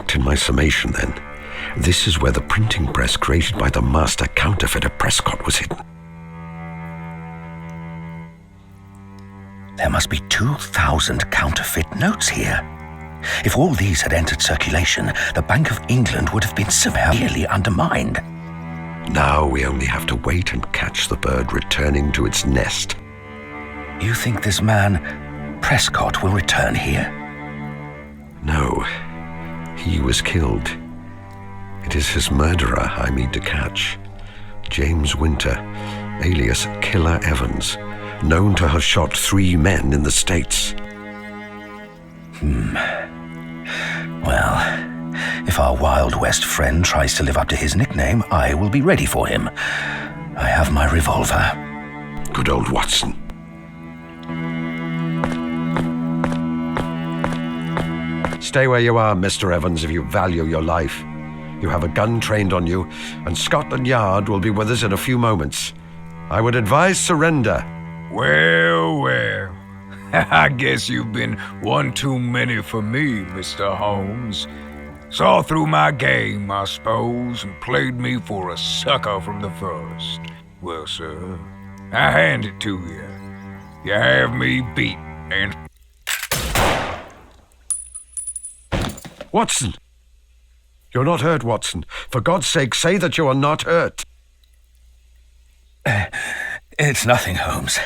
correct in my summation, then. This is where the printing press created by the master counterfeiter Prescott was hidden. There must be 2,000 counterfeit notes here. If all these had entered circulation, the Bank of England would have been severely undermined. Now we only have to wait and catch the bird returning to its nest. You think this man, Prescott, will return here? No. He was killed. It is his murderer I mean to catch. James Winter, alias Killer Evans, known to have shot 3 men in the States. Well, if our Wild West friend tries to live up to his nickname, I will be ready for him. I have my revolver. Good old Watson. Stay where you are, Mr. Evans, if you value your life. You have a gun trained on you, and Scotland Yard will be with us in a few moments. I would advise surrender. Well, well. I guess you've been one too many for me, Mr. Holmes. Saw through my game, I suppose, and played me for a sucker from the first. Well, sir, I hand it to you. You have me beat, and... Watson! You're not hurt, Watson. For God's sake, say that you are not hurt. It's nothing, Holmes.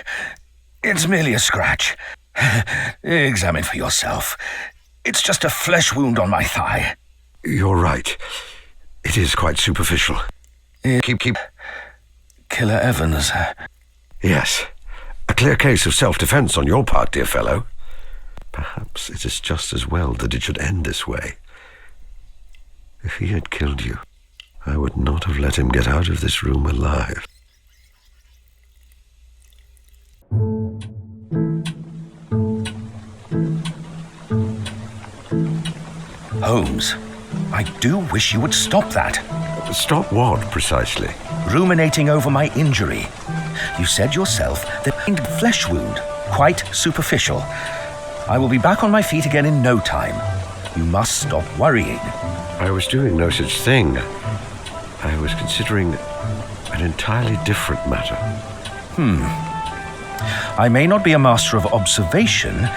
It's merely a scratch. Examine for yourself. It's just a flesh wound on my thigh. You're right. It is quite superficial. Keep. Killer Evans. Yes. A clear case of self-defense on your part, dear fellow. Perhaps it is just as well that it should end this way. If he had killed you, I would not have let him get out of this room alive. Holmes, I do wish you would stop that. Stop what, precisely? Ruminating over my injury. You said yourself that flesh wound, quite superficial. I will be back on my feet again in no time. You must stop worrying. I was doing no such thing. I was considering an entirely different matter. I may not be a master of observation,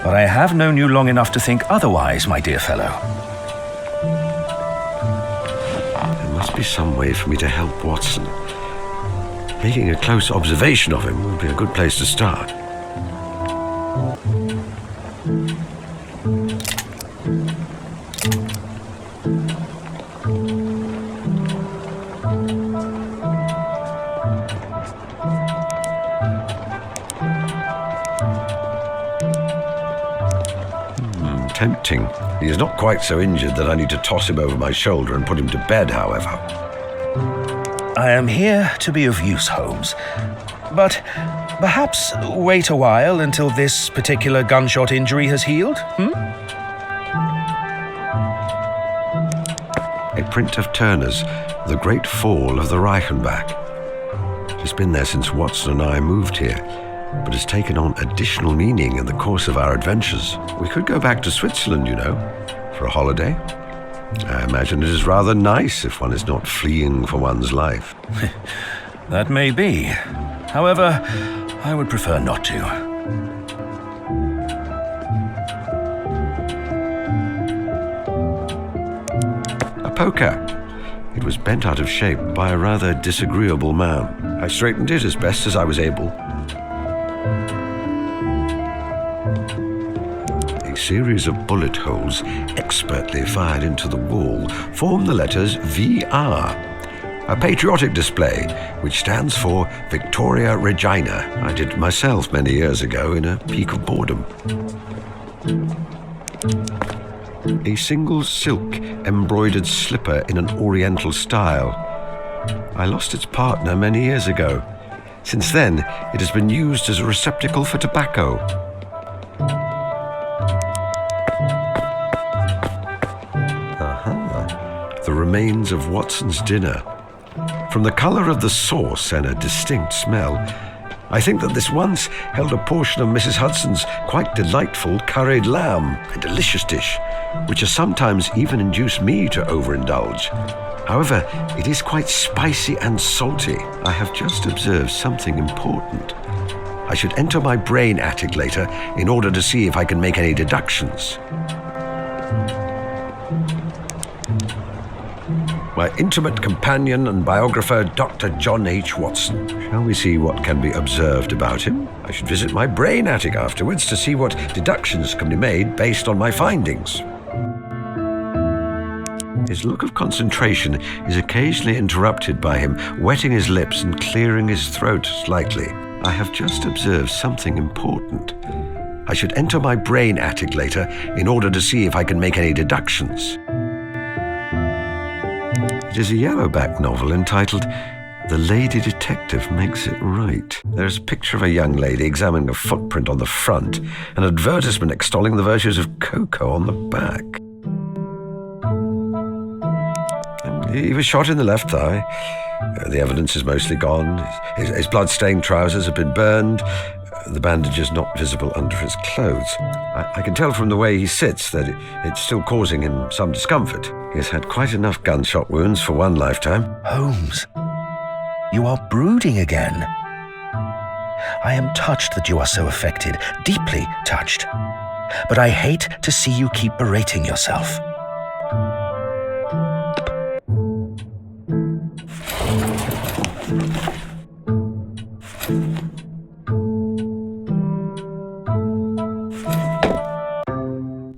but I have known you long enough to think otherwise, my dear fellow. There must be some way for me to help Watson. Making a close observation of him would be a good place to start. Tempting. He is not quite so injured that I need to toss him over my shoulder and put him to bed, however. I am here to be of use, Holmes. But perhaps wait a while until this particular gunshot injury has healed, A print of Turner's The Great Fall of the Reichenbach. It's been there since Watson and I moved here, but has taken on additional meaning in the course of our adventures. We could go back to Switzerland, you know, for a holiday. I imagine it is rather nice if one is not fleeing for one's life. That may be. However, I would prefer not to. A poker. It was bent out of shape by a rather disagreeable man. I straightened it as best as I was able. A series of bullet holes expertly fired into the wall form the letters VR, a patriotic display which stands for Victoria Regina. I did it myself many years ago in a peak of boredom. A single silk embroidered slipper in an oriental style. I lost its partner many years ago. Since then, it has been used as a receptacle for tobacco. The remains of Watson's dinner. From the color of the sauce and a distinct smell, I think that this once held a portion of Mrs. Hudson's quite delightful curried lamb, a delicious dish, which has sometimes even induced me to overindulge. However, it is quite spicy and salty. I have just observed something important. I should enter my brain attic later in order to see if I can make any deductions. My intimate companion and biographer, Dr. John H. Watson. Shall we see what can be observed about him? I should visit my brain attic afterwards to see what deductions can be made based on my findings. His look of concentration is occasionally interrupted by him wetting his lips and clearing his throat slightly. I have just observed something important. I should enter my brain attic later in order to see if I can make any deductions. It is a yellowback novel entitled The Lady Detective Makes It Right. There's a picture of a young lady examining a footprint on the front, an advertisement extolling the virtues of cocoa on the back. He was shot in the left thigh. The evidence is mostly gone. His blood-stained trousers have been burned. The bandage is not visible under his clothes. I can tell from the way he sits that it's still causing him some discomfort. He has had quite enough gunshot wounds for one lifetime. Holmes, you are brooding again. I am touched that you are so affected, deeply touched. But I hate to see you keep berating yourself.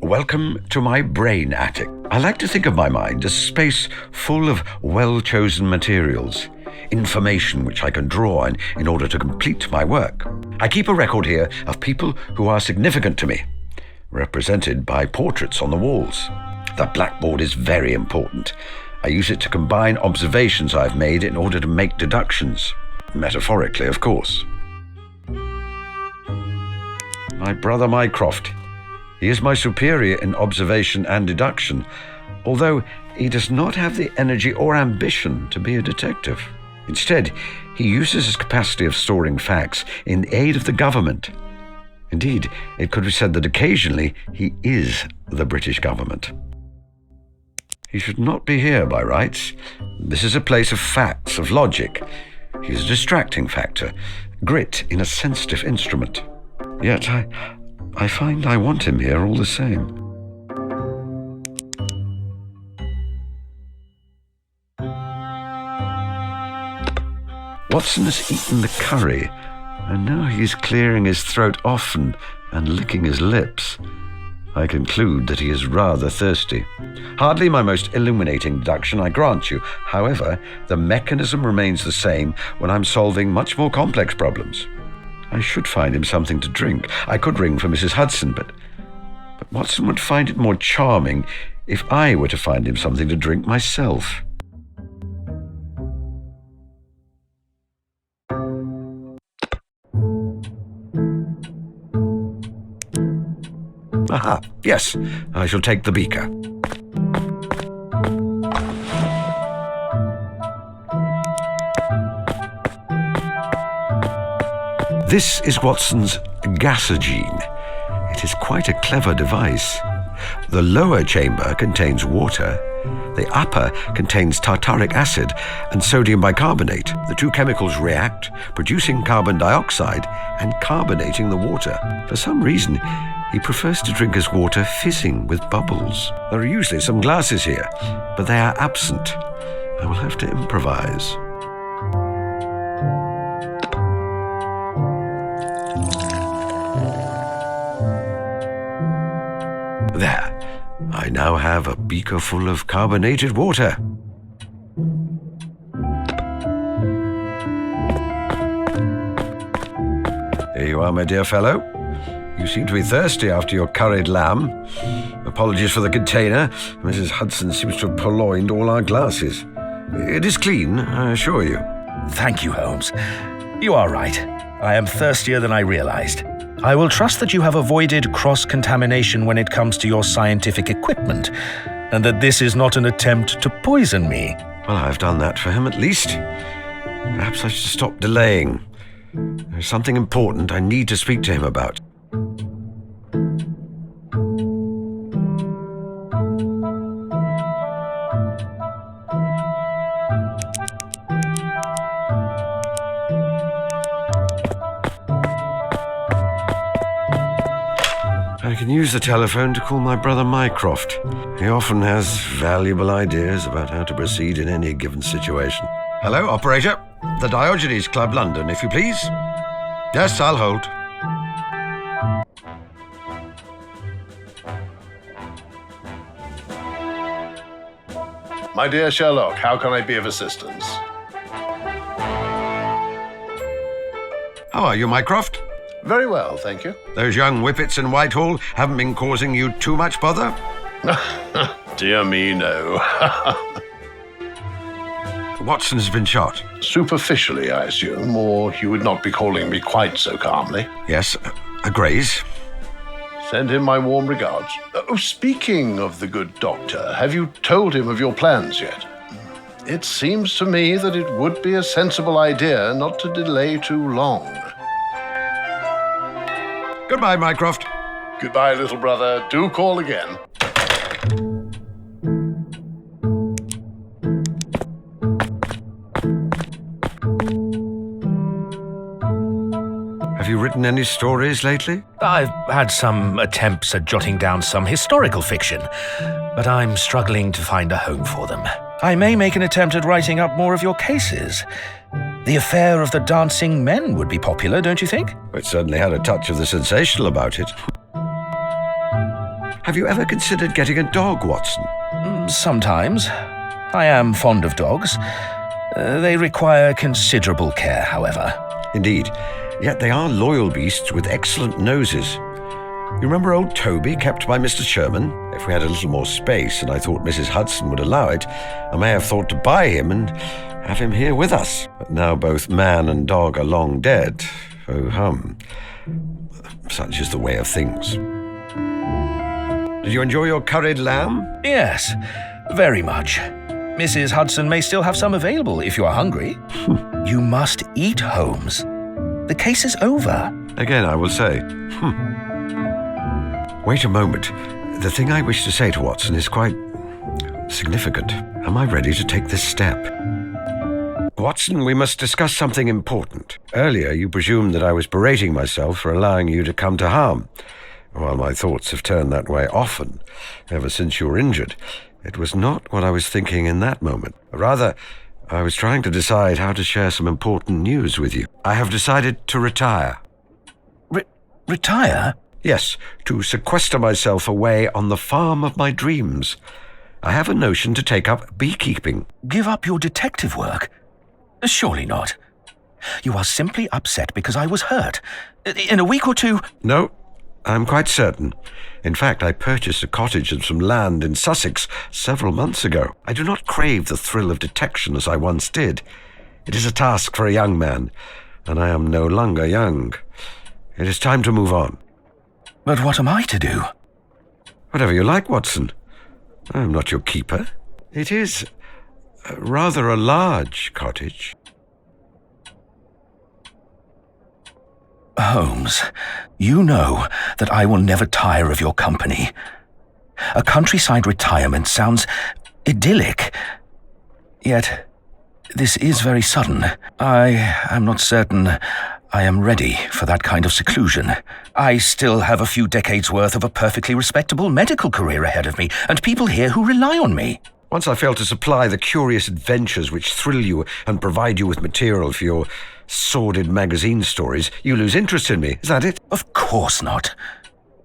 Welcome to my brain attic. I like to think of my mind as a space full of well-chosen materials, information which I can draw on in order to complete my work. I keep a record here of people who are significant to me, represented by portraits on the walls. The blackboard is very important. I use it to combine observations I've made in order to make deductions. Metaphorically, of course. My brother Mycroft. He is my superior in observation and deduction, although he does not have the energy or ambition to be a detective. Instead, he uses his capacity of storing facts in the aid of the government. Indeed, it could be said that occasionally he is the British government. He should not be here by rights. This is a place of facts, of logic. He is a distracting factor, grit in a sensitive instrument. Yet I find I want him here all the same. Watson has eaten the curry, and now he is clearing his throat often and licking his lips. I conclude that he is rather thirsty. Hardly my most illuminating deduction, I grant you. However, the mechanism remains the same when I'm solving much more complex problems. I should find him something to drink. I could ring for Mrs. Hudson, but Watson would find it more charming if I were to find him something to drink myself. Aha, yes, I shall take the beaker. This is Watson's gasogene. It is quite a clever device. The lower chamber contains water. The upper contains tartaric acid and sodium bicarbonate. The two chemicals react, producing carbon dioxide and carbonating the water. For some reason, he prefers to drink his water fizzing with bubbles. There are usually some glasses here, but they are absent. I will have to improvise. There, I now have a beaker full of carbonated water. Here you are, my dear fellow. You seem to be thirsty after your curried lamb. Apologies for the container. Mrs. Hudson seems to have purloined all our glasses. It is clean, I assure you. Thank you, Holmes. You are right. I am thirstier than I realized. I will trust that you have avoided cross-contamination when it comes to your scientific equipment, and that this is not an attempt to poison me. Well, I've done that for him at least. Perhaps I should stop delaying. There's something important I need to speak to him about. I can use the telephone to call my brother Mycroft. He often has valuable ideas about how to proceed in any given situation. Hello, operator. The Diogenes Club, London, if you please. Yes, I'll hold. My dear Sherlock, how can I be of assistance? How are you, Mycroft? Very well, thank you. Those young whippets in Whitehall haven't been causing you too much bother? Dear me, no. Watson has been shot. Superficially, I assume, or you would not be calling me quite so calmly. Yes, a graze. Send him my warm regards. Oh, speaking of the good doctor, have you told him of your plans yet? It seems to me that it would be a sensible idea not to delay too long. Goodbye, Mycroft. Goodbye, little brother. Do call again. Have you written any stories lately? I've had some attempts at jotting down some historical fiction, but I'm struggling to find a home for them. I may make an attempt at writing up more of your cases. The affair of the dancing men would be popular, don't you think? It certainly had a touch of the sensational about it. Have you ever considered getting a dog, Watson? Sometimes. I am fond of dogs. They require considerable care, however. Indeed. Yet they are loyal beasts with excellent noses. You remember old Toby, kept by Mr. Sherman? If we had a little more space, and I thought Mrs. Hudson would allow it, I may have thought to buy him and have him here with us. But now both man and dog are long dead. Oh hum. Such is the way of things. Did you enjoy your curried lamb? Yes, very much. Mrs. Hudson may still have some available if you are hungry. You must eat, Holmes. The case is over. Again, I will say. Wait a moment. The thing I wish to say to Watson is quite significant. Am I ready to take this step? Watson, we must discuss something important. Earlier, you presumed that I was berating myself for allowing you to come to harm. While my thoughts have turned that way often, ever since you were injured, it was not what I was thinking in that moment. Rather, I was trying to decide how to share some important news with you. I have decided to retire. Retire? Yes, to sequester myself away on the farm of my dreams. I have a notion to take up beekeeping. Give up your detective work? Surely not. You are simply upset because I was hurt. In a week or two... No, I'm quite certain. In fact, I purchased a cottage and some land in Sussex several months ago. I do not crave the thrill of detection as I once did. It is a task for a young man, and I am no longer young. It is time to move on. But what am I to do? Whatever you like, Watson. I am not your keeper. It is rather a large cottage. Holmes, you know that I will never tire of your company. A countryside retirement sounds idyllic. Yet, this is very sudden. I am not certain I am ready for that kind of seclusion. I still have a few decades' worth of a perfectly respectable medical career ahead of me, and people here who rely on me. Once I fail to supply the curious adventures which thrill you and provide you with material for your sordid magazine stories, you lose interest in me. Is that it? Of course not.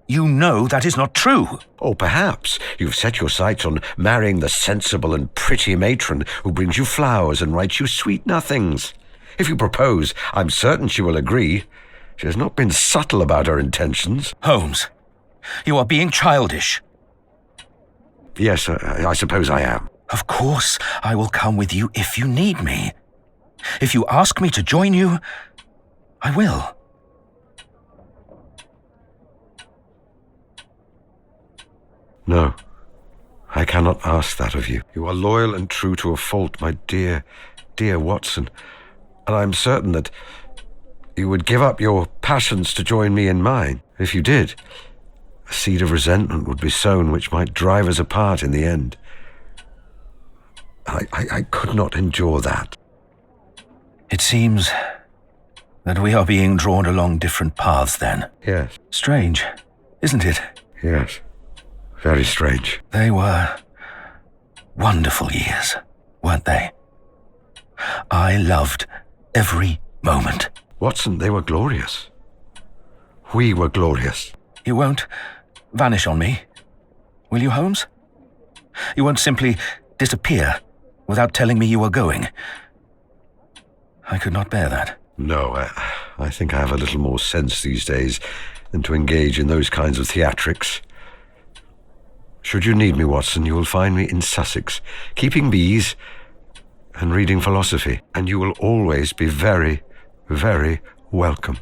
You know that is not true. Or perhaps you've set your sights on marrying the sensible and pretty matron who brings you flowers and writes you sweet nothings. If you propose, I'm certain she will agree. She has not been subtle about her intentions. Holmes, you are being childish. Yes, I suppose I am. Of course, I will come with you if you need me. If you ask me to join you, I will. No, I cannot ask that of you. You are loyal and true to a fault, my dear, dear Watson. And I'm certain that you would give up your passions to join me in mine. If you did, a seed of resentment would be sown which might drive us apart in the end. I could not endure that. It seems that we are being drawn along different paths then. Yes. Strange, isn't it? Yes. Very strange. They were wonderful years, weren't they? I loved every moment. Watson, they were glorious. We were glorious. You won't vanish on me, will you, Holmes? You won't simply disappear without telling me you were going. I could not bear that. No, I think I have a little more sense these days than to engage in those kinds of theatrics. Should you need me, Watson, you will find me in Sussex, keeping bees and reading philosophy, and you will always be very, very welcome.